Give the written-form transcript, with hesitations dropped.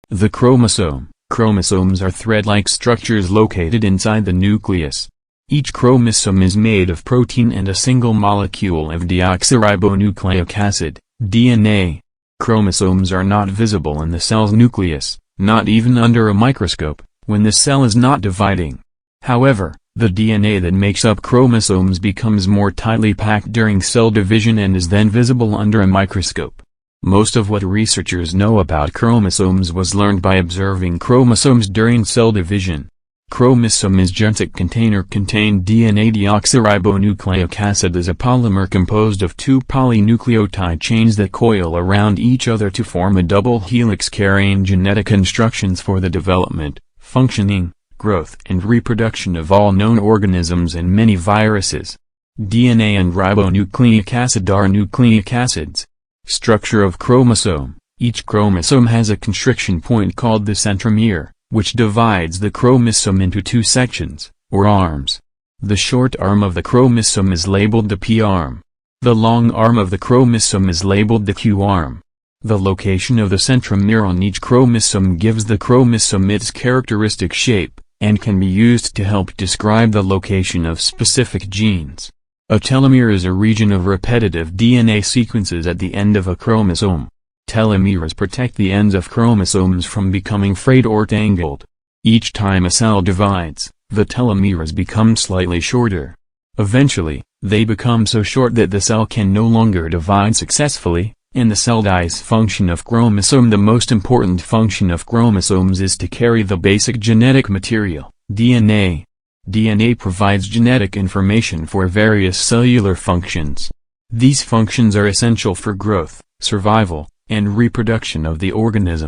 The chromosome. Chromosomes are thread-like structures located inside the nucleus. Each chromosome is made of protein and a single molecule of deoxyribonucleic acid, DNA. Chromosomes are not visible in the cell's nucleus, not even under a microscope, when the cell is not dividing. However, the DNA that makes up chromosomes becomes more tightly packed during cell division and is then visible under a microscope. Most of what researchers know about chromosomes was learned by observing chromosomes during cell division. Chromosome is Gentic container contain DNA Deoxyribonucleic acid is a polymer composed of two polynucleotide chains that coil around each other to form a double helix carrying genetic instructions for the development, functioning, growth and reproduction of all known organisms and many viruses. DNA and ribonucleic acid are nucleic acids. Structure of chromosome. Each chromosome has a constriction point called the centromere, which divides the chromosome into two sections, or arms. The short arm of the chromosome is labeled the P arm. The long arm of the chromosome is labeled the Q arm. The location of the centromere on each chromosome gives the chromosome its characteristic shape, and can be used to help describe the location of specific genes. A telomere is a region of repetitive DNA sequences at the end of a chromosome. Telomeres protect the ends of chromosomes from becoming frayed or tangled. Each time a cell divides, the telomeres become slightly shorter. Eventually, they become so short that the cell can no longer divide successfully, and the cell dies. Function of chromosome. The most important function of chromosomes is to carry the basic genetic material, DNA. DNA provides genetic information for various cellular functions. These functions are essential for growth, survival, and reproduction of the organism.